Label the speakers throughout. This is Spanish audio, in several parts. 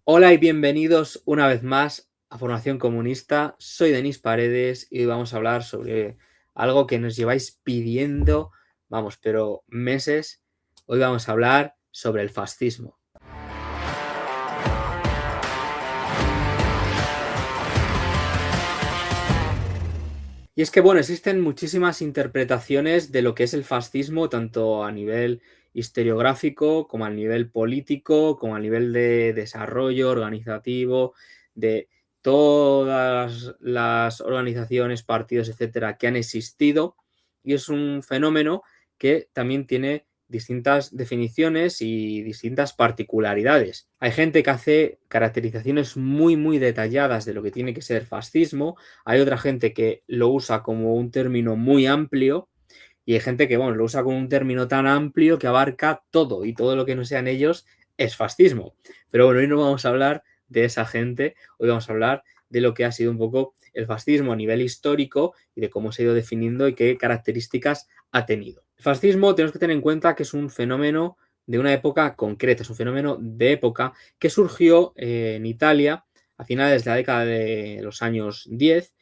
Speaker 1: Hola y bienvenidos una vez más a Formación Comunista. Soy Denis Paredes y hoy vamos a hablar sobre algo que nos lleváis pidiendo, vamos, pero meses. Hoy vamos a hablar sobre el fascismo. Y es que, bueno, existen muchísimas interpretaciones de lo que es el fascismo, tanto a nivel historiográfico, como a nivel político, como a nivel de desarrollo organizativo, de todas las organizaciones, partidos, etcétera, que han existido. Y es un fenómeno que también tiene distintas definiciones y distintas particularidades. Hay gente que hace caracterizaciones muy detalladas de lo que tiene que ser fascismo. Hay otra gente que lo usa como un término muy amplio y hay gente que, bueno, lo usa como un término tan amplio que abarca todo y todo lo que no sean ellos es fascismo. Pero bueno, hoy no vamos a hablar de esa gente, hoy vamos a hablar de lo que ha sido un poco el fascismo a nivel histórico y de cómo se ha ido definiendo y qué características ha tenido. El fascismo tenemos que tener en cuenta que es un fenómeno de una época concreta, es un fenómeno de época que surgió en Italia a finales de la década de los años 10,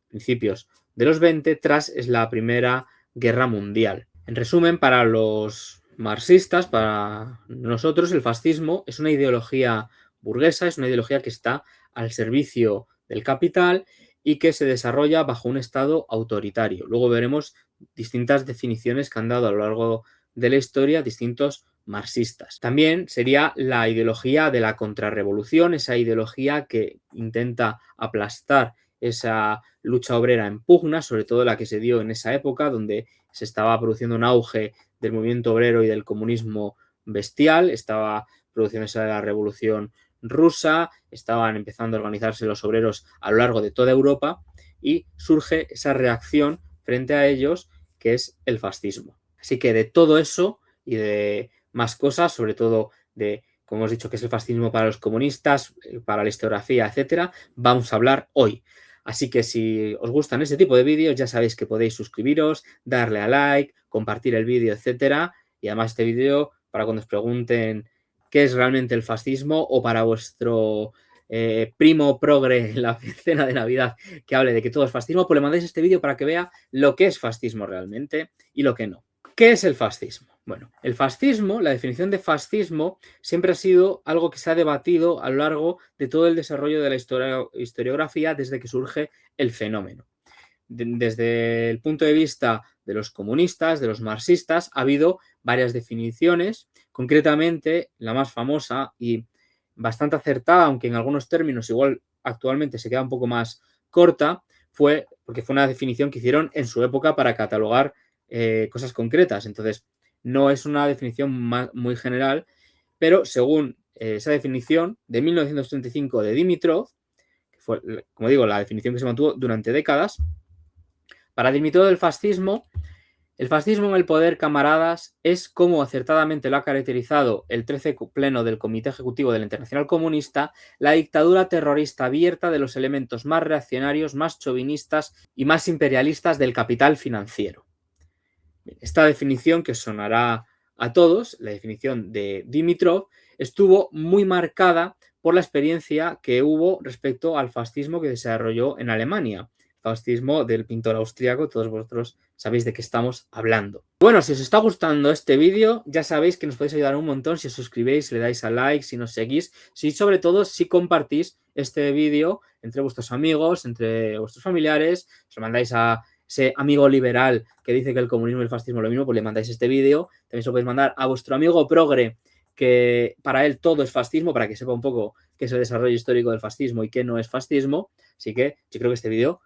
Speaker 1: principios de los 20, tras la Primera Guerra Mundial. En resumen, para los marxistas, para nosotros, el fascismo es una ideología burguesa, es una ideología que está al servicio del capital y que se desarrolla bajo un estado autoritario. Luego veremos distintas definiciones que han dado a lo largo de la historia distintos marxistas. También sería la ideología de la contrarrevolución, esa ideología que intenta aplastar esa lucha obrera en pugna, sobre todo la que se dio en esa época, donde se estaba produciendo un auge del movimiento obrero y del comunismo bestial, estaba produciéndose la revolución rusa, estaban empezando a organizarse los obreros a lo largo de toda Europa y surge esa reacción frente a ellos que es el fascismo. Así que de todo eso y de más cosas, sobre todo de, como hemos dicho, que es el fascismo para los comunistas, para la historiografía, etcétera, vamos a hablar hoy. Así que si os gustan este tipo de vídeos, ya sabéis que podéis suscribiros, darle a like, compartir el vídeo, etcétera. Y además este vídeo, para cuando os pregunten qué es realmente el fascismo o para vuestro primo progre en la cena de Navidad que hable de que todo es fascismo, pues le mandéis este vídeo para que vea lo que es fascismo realmente y lo que no. ¿Qué es el fascismo? Bueno, el fascismo, la definición de fascismo, siempre ha sido algo que se ha debatido a lo largo de todo el desarrollo de la historiografía desde que surge el fenómeno. Desde el punto de vista de los comunistas, de los marxistas, ha habido varias definiciones. Concretamente, la más famosa y bastante acertada, aunque en algunos términos igual actualmente se queda un poco más corta, porque fue una definición que hicieron en su época para catalogar cosas concretas. Entonces, no es una definición muy general, pero según esa definición de 1935 de Dimitrov, que fue, como digo, la definición que se mantuvo durante décadas, para Dimitrov el fascismo en el poder, camaradas, es, como acertadamente lo ha caracterizado el 13 pleno del Comité Ejecutivo de la Internacional Comunista, la dictadura terrorista abierta de los elementos más reaccionarios, más chauvinistas y más imperialistas del capital financiero. Esta definición, que sonará a todos, la definición de Dimitrov, estuvo muy marcada por la experiencia que hubo respecto al fascismo que desarrolló en Alemania. Fascismo del pintor austríaco, todos vosotros sabéis de qué estamos hablando. Bueno, si os está gustando este vídeo, ya sabéis que nos podéis ayudar un montón si os suscribís, si le dais a like, si nos seguís, sobre todo si compartís este vídeo entre vuestros amigos, entre vuestros familiares, os lo mandáis a ese amigo liberal que dice que el comunismo y el fascismo es lo mismo, pues le mandáis este vídeo. También se lo podéis mandar a vuestro amigo progre, que para él todo es fascismo, para que sepa un poco qué es el desarrollo histórico del fascismo y qué no es fascismo. Así que yo creo que este vídeo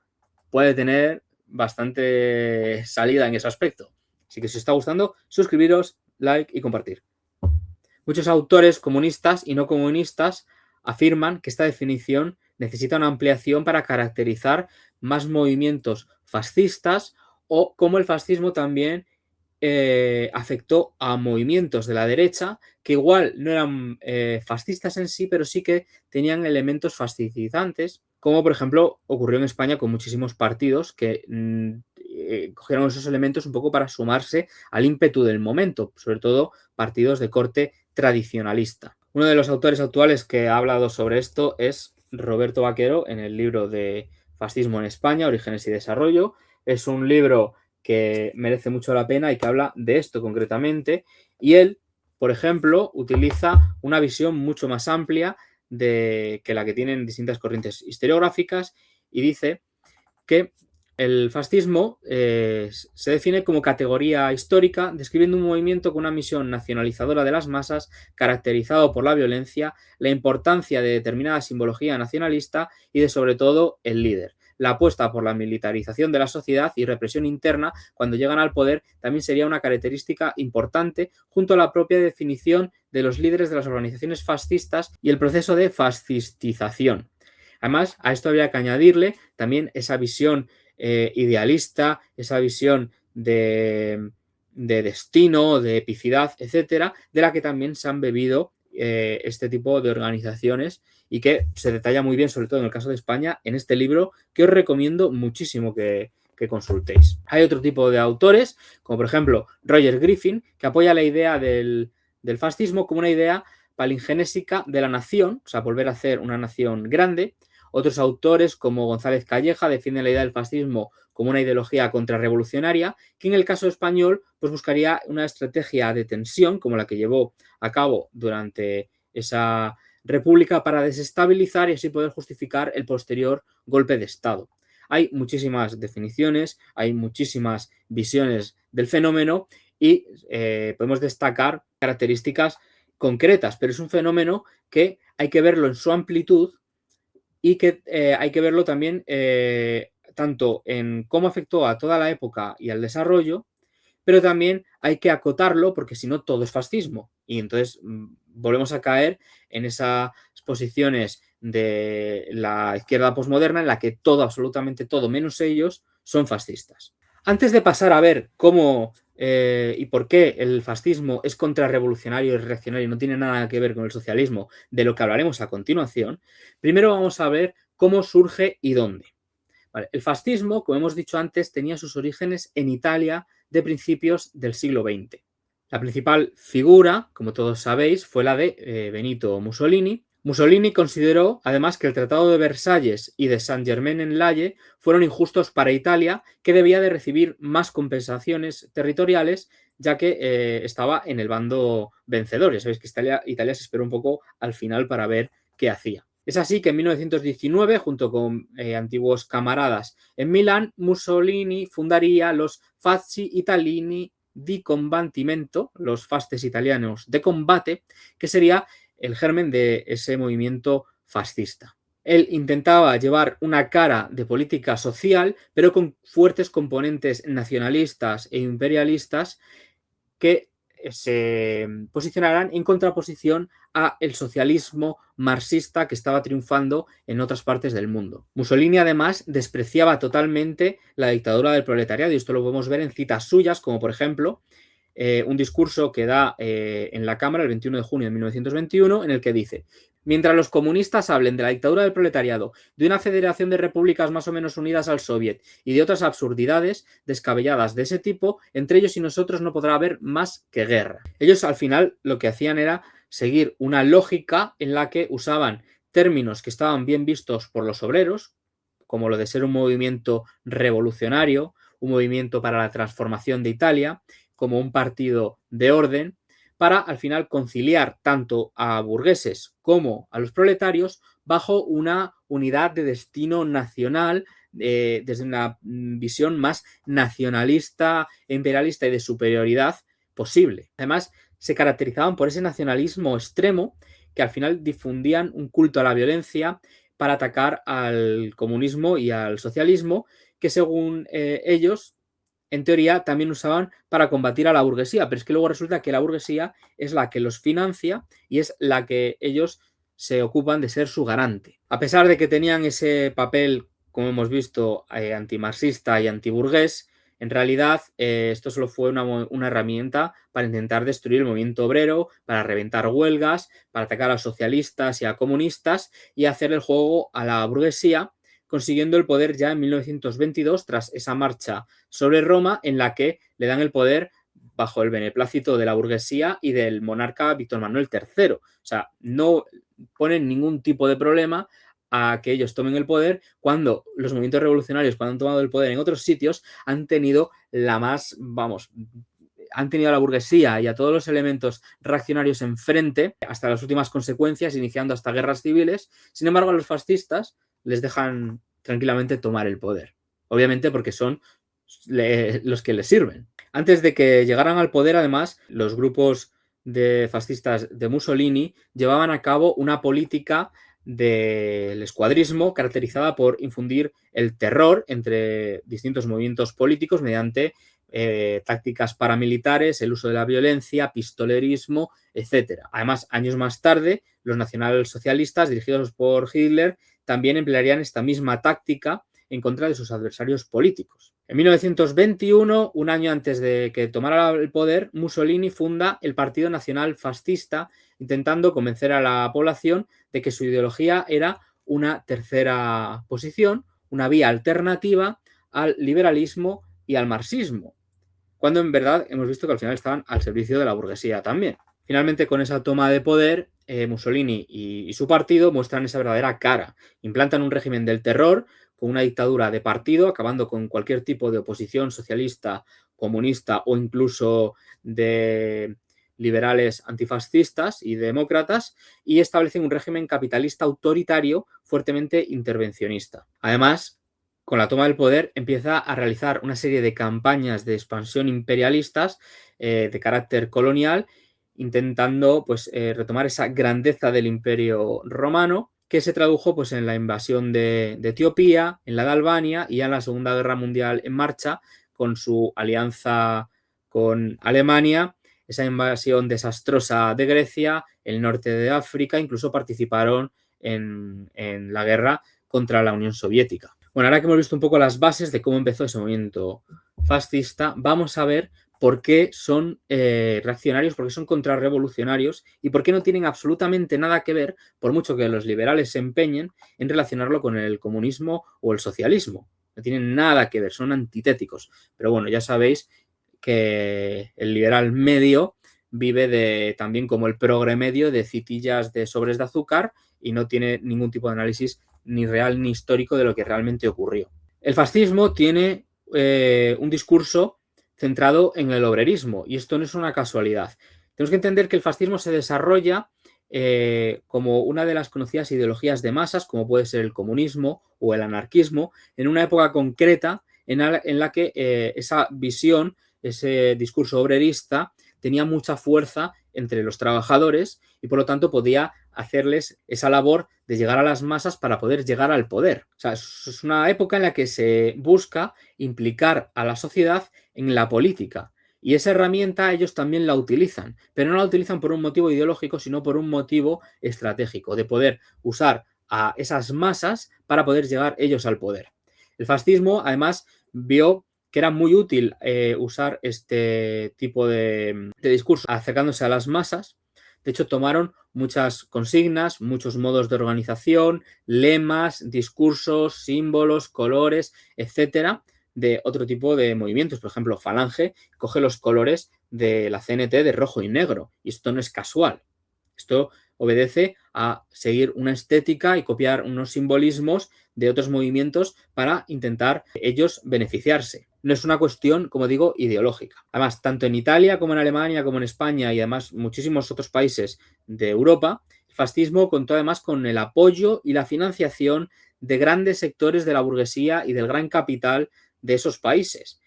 Speaker 1: puede tener bastante salida en ese aspecto. Así que si os está gustando, suscribiros, like y compartir. Muchos autores comunistas y no comunistas afirman que esta definición necesita una ampliación para caracterizar más movimientos fascistas o cómo el fascismo también afectó a movimientos de la derecha que igual no eran fascistas en sí, pero sí que tenían elementos fascistizantes, como por ejemplo ocurrió en España con muchísimos partidos que cogieron esos elementos un poco para sumarse al ímpetu del momento, sobre todo partidos de corte tradicionalista. Uno de los autores actuales que ha hablado sobre esto es Roberto Vaquero en el libro de Fascismo en España, Orígenes y Desarrollo. Es un libro que merece mucho la pena y que habla de esto concretamente. Y él, por ejemplo, utiliza una visión mucho más amplia que la que tienen distintas corrientes historiográficas y dice que el fascismo se define como categoría histórica, describiendo un movimiento con una misión nacionalizadora de las masas, caracterizado por la violencia, la importancia de determinada simbología nacionalista y de, sobre todo, el líder. La apuesta por la militarización de la sociedad y represión interna cuando llegan al poder también sería una característica importante, junto a la propia definición de los líderes de las organizaciones fascistas y el proceso de fascistización. Además, a esto habría que añadirle también esa visión idealista, esa visión de destino, de epicidad, etcétera, de la que también se han bebido este tipo de organizaciones y que se detalla muy bien, sobre todo en el caso de España, en este libro que os recomiendo muchísimo que consultéis. Hay otro tipo de autores, como por ejemplo Roger Griffin, que apoya la idea del fascismo como una idea palingenésica de la nación, o sea, volver a hacer una nación grande. Otros autores, como González Calleja, defienden la idea del fascismo como una ideología contrarrevolucionaria, que en el caso español pues buscaría una estrategia de tensión, como la que llevó a cabo durante esa república, para desestabilizar y así poder justificar el posterior golpe de Estado. Hay muchísimas definiciones, hay muchísimas visiones del fenómeno y podemos destacar características concretas, pero es un fenómeno que hay que verlo en su amplitud y que hay que verlo también tanto en cómo afectó a toda la época y al desarrollo, pero también hay que acotarlo porque si no todo es fascismo y entonces volvemos a caer en esas posiciones de la izquierda posmoderna en la que todo, absolutamente todo, menos ellos, son fascistas. Antes de pasar a ver cómo y por qué el fascismo es contrarrevolucionario y reaccionario y no tiene nada que ver con el socialismo, de lo que hablaremos a continuación, primero vamos a ver cómo surge y dónde. Vale, el fascismo, como hemos dicho antes, tenía sus orígenes en Italia de principios del siglo XX. La principal figura, como todos sabéis, fue la de Benito Mussolini. Mussolini consideró, además, que el Tratado de Versalles y de Saint-Germain-en-Laye fueron injustos para Italia, que debía de recibir más compensaciones territoriales, ya que estaba en el bando vencedor. Ya sabéis que Italia se esperó un poco al final para ver qué hacía. Es así que en 1919, junto con antiguos camaradas en Milán, Mussolini fundaría los Fasci Italiani di Combattimento, los fasces italianos de combate, que sería el germen de ese movimiento fascista. Él intentaba llevar una cara de política social, pero con fuertes componentes nacionalistas e imperialistas que se posicionarán en contraposición a el socialismo marxista que estaba triunfando en otras partes del mundo. Mussolini además despreciaba totalmente la dictadura del proletariado y esto lo podemos ver en citas suyas, como por ejemplo un discurso que da en la Cámara el 21 de junio de 1921 en el que dice: mientras los comunistas hablen de la dictadura del proletariado, de una federación de repúblicas más o menos unidas al Soviet y de otras absurdidades descabelladas de ese tipo, entre ellos y nosotros no podrá haber más que guerra. Ellos al final lo que hacían era seguir una lógica en la que usaban términos que estaban bien vistos por los obreros, como lo de ser un movimiento revolucionario, un movimiento para la transformación de Italia, como un partido de orden, para al final conciliar tanto a burgueses como a los proletarios bajo una unidad de destino nacional desde una visión más nacionalista, imperialista y de superioridad posible. Además, se caracterizaban por ese nacionalismo extremo que al final difundían un culto a la violencia para atacar al comunismo y al socialismo, que según ellos en teoría también usaban para combatir a la burguesía, pero es que luego resulta que la burguesía es la que los financia y es la que ellos se ocupan de ser su garante. A pesar de que tenían ese papel, como hemos visto, antimarxista y antiburgués, en realidad esto solo fue una herramienta para intentar destruir el movimiento obrero, para reventar huelgas, para atacar a socialistas y a comunistas y hacer el juego a la burguesía, consiguiendo el poder ya en 1922 tras esa marcha sobre Roma en la que le dan el poder bajo el beneplácito de la burguesía y del monarca Víctor Manuel III. O sea, no ponen ningún tipo de problema a que ellos tomen el poder cuando los movimientos revolucionarios, cuando han tomado el poder en otros sitios, han tenido han tenido a la burguesía y a todos los elementos reaccionarios enfrente hasta las últimas consecuencias, iniciando hasta guerras civiles. Sin embargo, a los fascistas les dejan tranquilamente tomar el poder. Obviamente porque son los que les sirven. Antes de que llegaran al poder, además, los grupos de fascistas de Mussolini llevaban a cabo una política del escuadrismo caracterizada por infundir el terror entre distintos movimientos políticos mediante tácticas paramilitares, el uso de la violencia, pistolerismo, etc. Además, años más tarde, los nacionalsocialistas, dirigidos por Hitler, también emplearían esta misma táctica en contra de sus adversarios políticos. En 1921, un año antes de que tomara el poder, Mussolini funda el Partido Nacional Fascista, intentando convencer a la población de que su ideología era una tercera posición, una vía alternativa al liberalismo y al marxismo, cuando en verdad hemos visto que al final estaban al servicio de la burguesía también. Finalmente, con esa toma de poder, Mussolini y su partido muestran esa verdadera cara. Implantan un régimen del terror con una dictadura de partido, acabando con cualquier tipo de oposición socialista, comunista o incluso de liberales antifascistas y demócratas, y establecen un régimen capitalista autoritario fuertemente intervencionista. Además, con la toma del poder empieza a realizar una serie de campañas de expansión imperialistas de carácter colonial, intentando retomar esa grandeza del Imperio Romano, que se tradujo en la invasión de Etiopía, en la de Albania y en la Segunda Guerra Mundial en marcha, con su alianza con Alemania, esa invasión desastrosa de Grecia, el norte de África, incluso participaron en la guerra contra la Unión Soviética. Bueno, ahora que hemos visto un poco las bases de cómo empezó ese movimiento fascista, vamos a ver por qué son reaccionarios, por qué son contrarrevolucionarios y por qué no tienen absolutamente nada que ver, por mucho que los liberales se empeñen en relacionarlo con el comunismo o el socialismo. No tienen nada que ver, son antitéticos. Pero bueno, ya sabéis que el liberal medio vive también como el progre medio de citillas de sobres de azúcar y no tiene ningún tipo de análisis ni real ni histórico de lo que realmente ocurrió. El fascismo tiene un discurso centrado en el obrerismo, y esto no es una casualidad. Tenemos que entender que el fascismo se desarrolla como una de las conocidas ideologías de masas, como puede ser el comunismo o el anarquismo, en una época concreta en la que esa visión, ese discurso obrerista, tenía mucha fuerza entre los trabajadores y por lo tanto podía hacerles esa labor de llegar a las masas para poder llegar al poder. O sea, es una época en la que se busca implicar a la sociedad en la política. Y esa herramienta ellos también la utilizan, pero no la utilizan por un motivo ideológico, sino por un motivo estratégico, de poder usar a esas masas para poder llegar ellos al poder. El fascismo, además, vio que era muy útil usar este tipo de discurso acercándose a las masas. De hecho, tomaron muchas consignas, muchos modos de organización, lemas, discursos, símbolos, colores, etcétera, de otro tipo de movimientos. Por ejemplo, Falange coge los colores de la CNT de rojo y negro, y esto no es casual. Esto obedece a seguir una estética y copiar unos simbolismos de otros movimientos para intentar ellos beneficiarse. No es una cuestión, como digo, ideológica. Además, tanto en Italia como en Alemania, como en España y además muchísimos otros países de Europa, el fascismo contó además con el apoyo y la financiación de grandes sectores de la burguesía y del gran capital de esos países.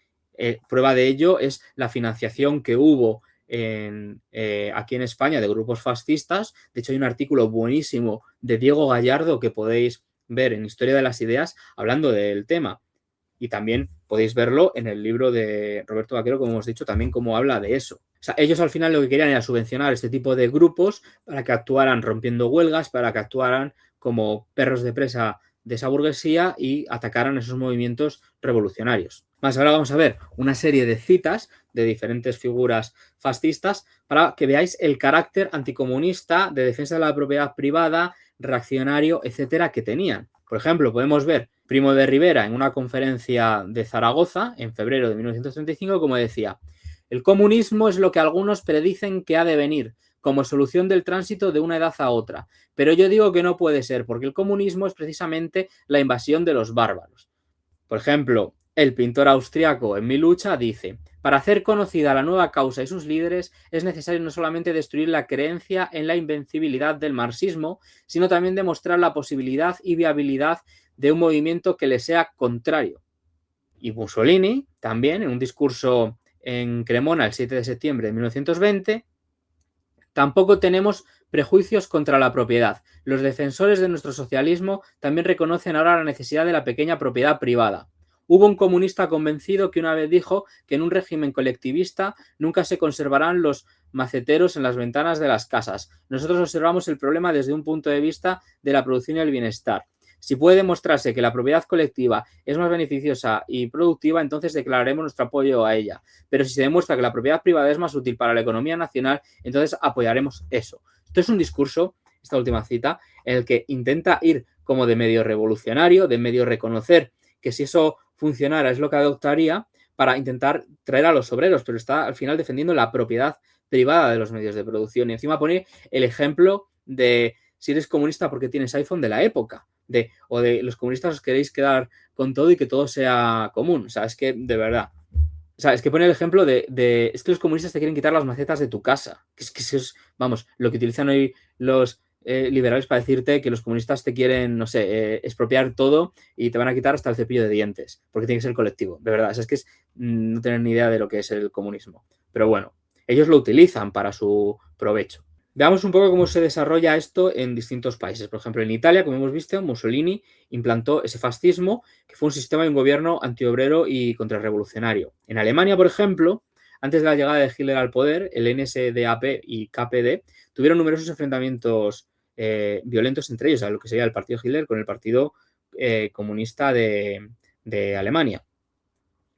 Speaker 1: Prueba de ello es la financiación que hubo aquí en España de grupos fascistas. De hecho, hay un artículo buenísimo de Diego Gallardo que podéis ver en Historia de las Ideas hablando del tema. Y también podéis verlo en el libro de Roberto Vaquero, como hemos dicho, también cómo habla de eso. O sea, ellos al final lo que querían era subvencionar este tipo de grupos para que actuaran rompiendo huelgas, para que actuaran como perros de presa de esa burguesía y atacaran esos movimientos revolucionarios. Más ahora vamos a ver una serie de citas de diferentes figuras fascistas para que veáis el carácter anticomunista, de defensa de la propiedad privada, reaccionario, etcétera, que tenían. Por ejemplo, podemos ver Primo de Rivera en una conferencia de Zaragoza en febrero de 1935, como decía: El comunismo es lo que algunos predicen que ha de venir, como solución del tránsito de una edad a otra. Pero yo digo que no puede ser, porque el comunismo es precisamente la invasión de los bárbaros. Por ejemplo, el pintor austriaco en Mi lucha dice: para hacer conocida la nueva causa y sus líderes es necesario no solamente destruir la creencia en la invencibilidad del marxismo, sino también demostrar la posibilidad y viabilidad de un movimiento que le sea contrario. Y Mussolini, también, en un discurso en Cremona el 7 de septiembre de 1920, tampoco tenemos prejuicios contra la propiedad. Los defensores de nuestro socialismo también reconocen ahora la necesidad de la pequeña propiedad privada. Hubo un comunista convencido que una vez dijo que en un régimen colectivista nunca se conservarán los maceteros en las ventanas de las casas. Nosotros observamos el problema desde un punto de vista de la producción y el bienestar. Si puede demostrarse que la propiedad colectiva es más beneficiosa y productiva, entonces declararemos nuestro apoyo a ella. Pero si se demuestra que la propiedad privada es más útil para la economía nacional, entonces apoyaremos eso. Esto es un discurso, esta última cita, en el que intenta ir como de medio revolucionario, de medio reconocer que si eso funcionara es lo que adoptaría para intentar traer a los obreros, pero está al final defendiendo la propiedad privada de los medios de producción. Y encima pone el ejemplo de si eres comunista porque tienes iPhone de la época, o de los comunistas os queréis quedar con todo y que todo sea común. O sea, es que de verdad. O sea, es que pone el ejemplo es que los comunistas te quieren quitar las macetas de tu casa. Es que es, vamos, lo que utilizan hoy los liberales para decirte que los comunistas te quieren, no sé, expropiar todo y te van a quitar hasta el cepillo de dientes, porque tiene que ser colectivo, de verdad. O sea, es que es no tener ni idea de lo que es el comunismo. Pero bueno, ellos lo utilizan para su provecho. Veamos un poco cómo se desarrolla esto en distintos países. Por ejemplo, en Italia, como hemos visto, Mussolini implantó ese fascismo, que fue un sistema de un gobierno antiobrero y contrarrevolucionario. En Alemania, por ejemplo, antes de la llegada de Hitler al poder, el NSDAP y KPD tuvieron numerosos enfrentamientos violentos entre ellos, a lo que sería el partido Hitler con el Partido Comunista de Alemania,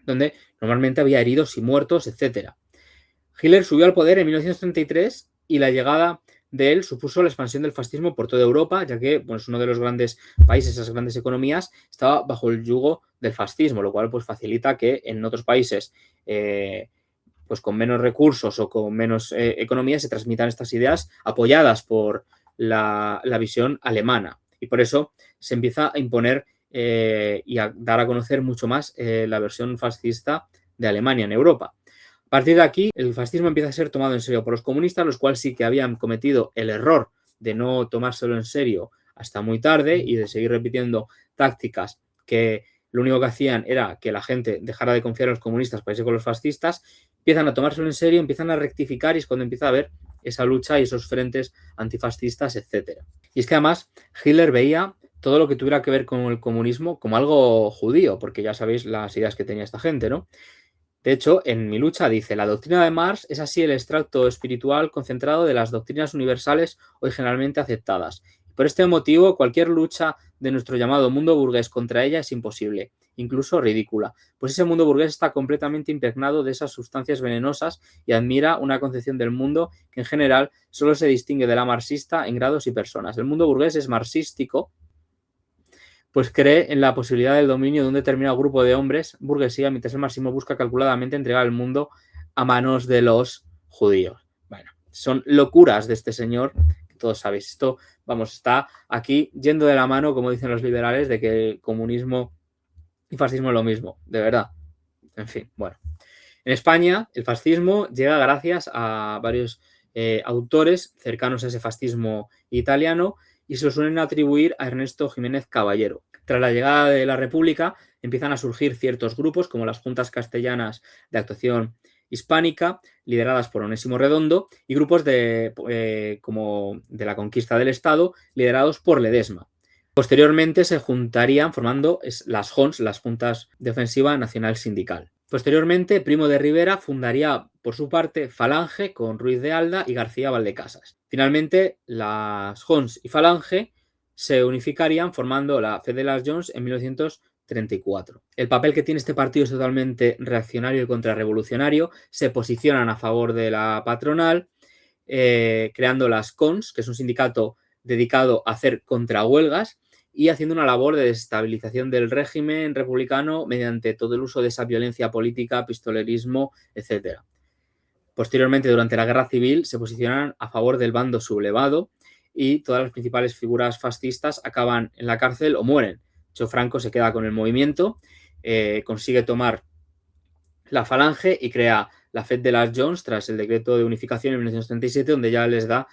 Speaker 1: donde normalmente había heridos y muertos, etc. Hitler subió al poder en 1933 y la llegada de él supuso la expansión del fascismo por toda Europa, ya que pues, uno de los grandes países, esas grandes economías, estaba bajo el yugo del fascismo, lo cual pues, facilita que en otros países pues, con menos recursos o con menos economía se transmitan estas ideas apoyadas por la visión alemana. Y por eso se empieza a imponer y a dar a conocer mucho más la versión fascista de Alemania en Europa. A partir de aquí, el fascismo empieza a ser tomado en serio por los comunistas, los cuales sí que habían cometido el error de no tomárselo en serio hasta muy tarde y de seguir repitiendo tácticas que lo único que hacían era que la gente dejara de confiar en los comunistas para irse con los fascistas. Empiezan a tomárselo en serio, empiezan a rectificar y es cuando empieza a haber esa lucha y esos frentes antifascistas, etc. Y es que además Hitler veía todo lo que tuviera que ver con el comunismo como algo judío, porque ya sabéis las ideas que tenía esta gente, ¿no? De hecho, en Mi lucha dice: la doctrina de Marx es así el extracto espiritual concentrado de las doctrinas universales hoy generalmente aceptadas. Por este motivo, cualquier lucha de nuestro llamado mundo burgués contra ella es imposible, incluso ridícula, pues ese mundo burgués está completamente impregnado de esas sustancias venenosas y admira una concepción del mundo que en general solo se distingue de la marxista en grados y personas. El mundo burgués es marxístico, pues cree en la posibilidad del dominio de un determinado grupo de hombres, burguesía, mientras el marxismo busca calculadamente entregar el mundo a manos de los judíos. Bueno, son locuras de este señor, que todos sabéis. Esto, vamos, está aquí yendo de la mano, como dicen los liberales, de que comunismo y fascismo es lo mismo, de verdad. En fin, bueno. En España, el fascismo llega gracias a varios autores cercanos a ese fascismo italiano y se lo suelen atribuir a Ernesto Jiménez Caballero. Tras la llegada de la República, empiezan a surgir ciertos grupos, como las Juntas Castellanas de Actuación Hispánica, lideradas por Onésimo Redondo, y grupos como de la Conquista del Estado, liderados por Ledesma. Posteriormente se juntarían formando las JONS, las Juntas de Ofensiva Nacional Sindical. Posteriormente, Primo de Rivera fundaría, por su parte, Falange con Ruiz de Alda y García Valdecasas. Finalmente, las JONS y Falange se unificarían formando la Fe de las Jones en 1934. El papel que tiene este partido es totalmente reaccionario y contrarrevolucionario. Se posicionan a favor de la patronal, creando las CONS, que es un sindicato dedicado a hacer contrahuelgas, y haciendo una labor de desestabilización del régimen republicano mediante todo el uso de esa violencia política, pistolerismo, etc. Posteriormente, durante la Guerra Civil, se posicionan a favor del bando sublevado y todas las principales figuras fascistas acaban en la cárcel o mueren. De hecho, Franco se queda con el movimiento, consigue tomar la Falange y crea la Fed de las Jones tras el decreto de unificación en 1937, donde ya les da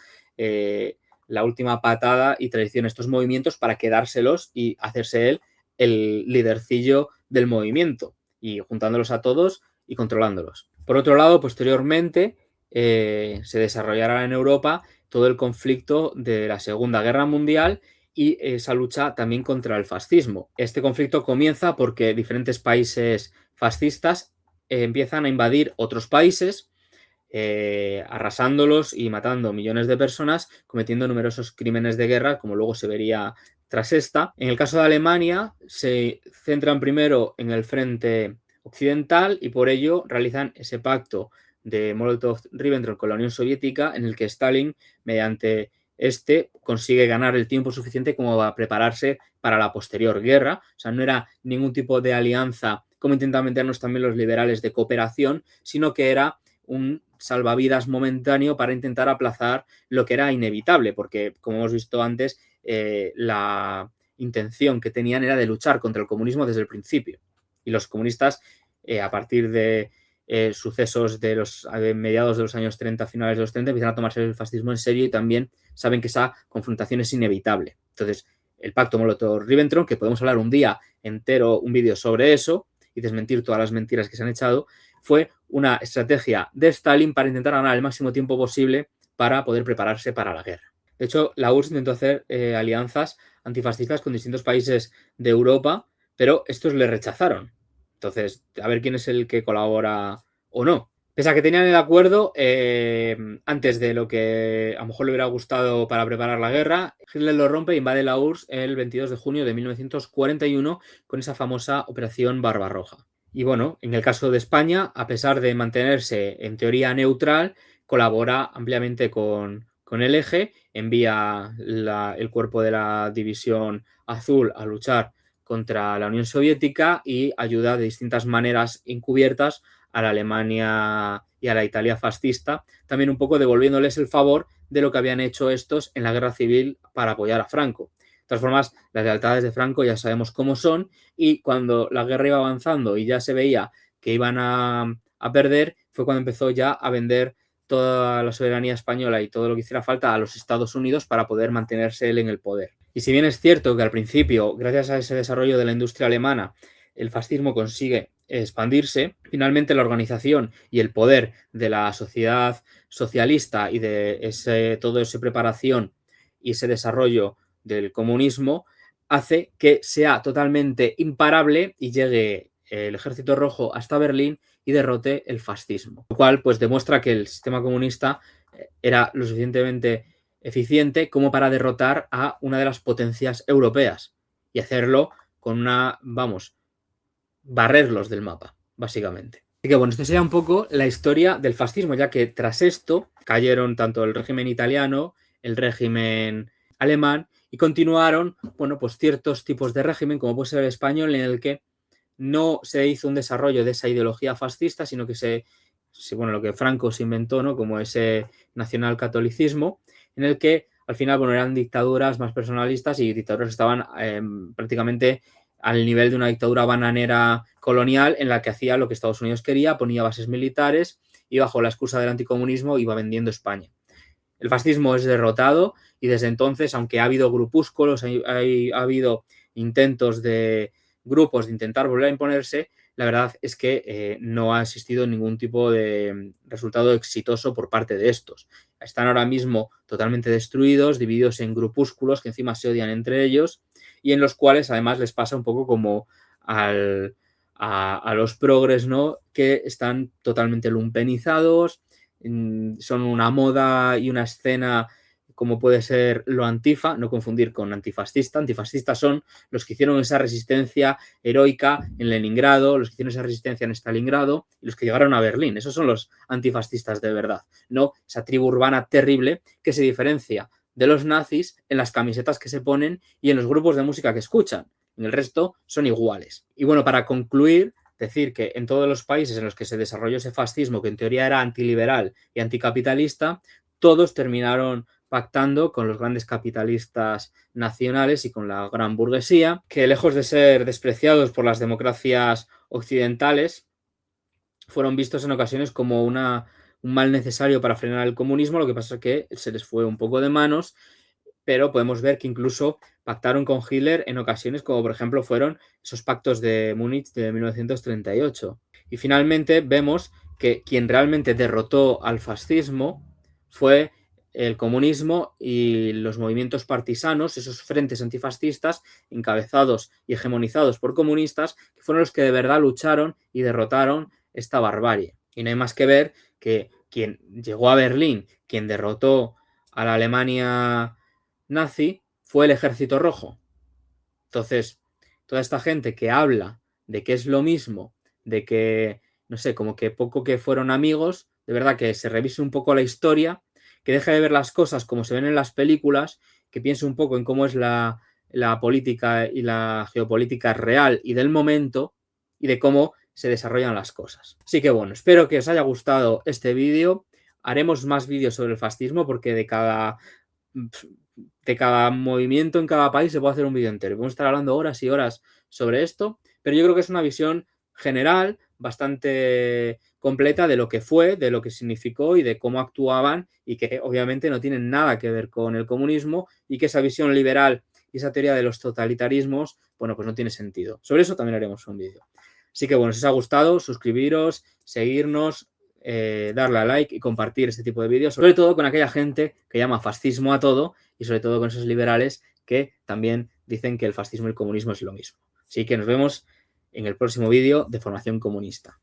Speaker 1: la última patada y traición a estos movimientos para quedárselos y hacerse él el lidercillo del movimiento, y juntándolos a todos y controlándolos. Por otro lado, posteriormente se desarrollará en Europa todo el conflicto de la Segunda Guerra Mundial y esa lucha también contra el fascismo. Este conflicto comienza porque diferentes países fascistas empiezan a invadir otros países, arrasándolos y matando millones de personas, cometiendo numerosos crímenes de guerra, como luego se vería tras esta. En el caso de Alemania, se centran primero en el frente occidental y por ello realizan ese pacto de Molotov-Ribbentrop con la Unión Soviética, en el que Stalin, mediante consigue ganar el tiempo suficiente como para prepararse para la posterior guerra. O sea, no era ningún tipo de alianza, como intentan meternos también los liberales, de cooperación, sino que era un salvavidas momentáneo para intentar aplazar lo que era inevitable, porque, como hemos visto antes, la intención que tenían era de luchar contra el comunismo desde el principio. Y los comunistas, a partir de sucesos de los mediados de los años 30, finales de los 30, empiezan a tomarse el fascismo en serio y también saben que esa confrontación es inevitable. Entonces, el pacto Molotov-Ribbentrop, que podemos hablar un día entero, un vídeo sobre eso y desmentir todas las mentiras que se han echado, fue una estrategia de Stalin para intentar ganar el máximo tiempo posible para poder prepararse para la guerra. De hecho, la URSS intentó hacer alianzas antifascistas con distintos países de Europa, pero estos le rechazaron. Entonces, a ver quién es el que colabora o no. Pese a que tenían el acuerdo antes de lo que a lo mejor le hubiera gustado para preparar la guerra, Hitler lo rompe e invade la URSS el 22 de junio de 1941 con esa famosa Operación Barbarroja. Y bueno, en el caso de España, a pesar de mantenerse en teoría neutral, colabora ampliamente con el Eje, envía el cuerpo de la División Azul a luchar contra la Unión Soviética y ayuda de distintas maneras encubiertas a la Alemania y a la Italia fascista, también un poco devolviéndoles el favor de lo que habían hecho estos en la guerra civil para apoyar a Franco. De todas formas, las lealtades de Franco ya sabemos cómo son, y cuando la guerra iba avanzando y ya se veía que iban a perder, fue cuando empezó ya a vender toda la soberanía española y todo lo que hiciera falta a los Estados Unidos para poder mantenerse él en el poder. Y si bien es cierto que al principio, gracias a ese desarrollo de la industria alemana, el fascismo consigue expandirse, finalmente la organización y el poder de la sociedad socialista y de toda esa preparación y ese desarrollo del comunismo hace que sea totalmente imparable y llegue el Ejército Rojo hasta Berlín y derrote el fascismo. Lo cual pues demuestra que el sistema comunista era lo suficientemente eficiente como para derrotar a una de las potencias europeas y hacerlo con barrerlos del mapa, básicamente. Así que bueno, esto sería un poco la historia del fascismo, ya que tras esto cayeron tanto el régimen italiano, el régimen alemán, y continuaron, bueno, pues ciertos tipos de régimen, como puede ser el español, en el que no se hizo un desarrollo de esa ideología fascista, sino que lo que Franco se inventó, ¿no? Como ese nacionalcatolicismo, en el que al final, bueno, eran dictaduras más personalistas y dictaduras que estaban prácticamente al nivel de una dictadura bananera colonial, en la que hacía lo que Estados Unidos quería, ponía bases militares y bajo la excusa del anticomunismo iba vendiendo España. El fascismo es derrotado y desde entonces, aunque ha habido grupúsculos, ha habido intentos de grupos de intentar volver a imponerse, la verdad es que no ha existido ningún tipo de resultado exitoso por parte de estos. Están ahora mismo totalmente destruidos, divididos en grupúsculos que encima se odian entre ellos y en los cuales además les pasa un poco como a los progres, ¿no? Que están totalmente lumpenizados, son una moda y una escena como puede ser lo antifa, no confundir con antifascista. Antifascistas son los que hicieron esa resistencia heroica en Leningrado, los que hicieron esa resistencia en Stalingrado y los que llegaron a Berlín. Esos son los antifascistas de verdad, no esa tribu urbana terrible que se diferencia de los nazis en las camisetas que se ponen y en los grupos de música que escuchan. En el resto son iguales. Y bueno, para concluir, decir que en todos los países en los que se desarrolló ese fascismo, que en teoría era antiliberal y anticapitalista, todos terminaron pactando con los grandes capitalistas nacionales y con la gran burguesía, que lejos de ser despreciados por las democracias occidentales, fueron vistos en ocasiones como un mal necesario para frenar el comunismo. Lo que pasa es que se les fue un poco de manos, pero podemos ver que incluso pactaron con Hitler en ocasiones, como por ejemplo fueron esos pactos de Múnich de 1938. Y finalmente vemos que quien realmente derrotó al fascismo fue el comunismo y los movimientos partisanos, esos frentes antifascistas encabezados y hegemonizados por comunistas, que fueron los que de verdad lucharon y derrotaron esta barbarie. Y no hay más que ver que quien llegó a Berlín, quien derrotó a la Alemania nazi, fue el Ejército Rojo. Entonces, toda esta gente que habla de que es lo mismo, de que, no sé, como que poco que fueron amigos, de verdad que se revise un poco la historia, que deje de ver las cosas como se ven en las películas, que piense un poco en cómo es la política y la geopolítica real y del momento y de cómo se desarrollan las cosas. Así que bueno, espero que os haya gustado este vídeo. Haremos más vídeos sobre el fascismo porque de cada movimiento en cada país se puede hacer un vídeo entero. Podemos estar hablando horas y horas sobre esto, pero yo creo que es una visión general bastante completa de lo que fue, de lo que significó y de cómo actuaban, y que obviamente no tienen nada que ver con el comunismo, y que esa visión liberal y esa teoría de los totalitarismos, bueno, pues no tiene sentido. Sobre eso también haremos un vídeo. Así que bueno, si os ha gustado, suscribiros, seguirnos, darle a like y compartir este tipo de vídeos, sobre todo con aquella gente que llama fascismo a todo, y sobre todo con esos liberales que también dicen que el fascismo y el comunismo es lo mismo. Así que nos vemos en el próximo vídeo de Formación Comunista.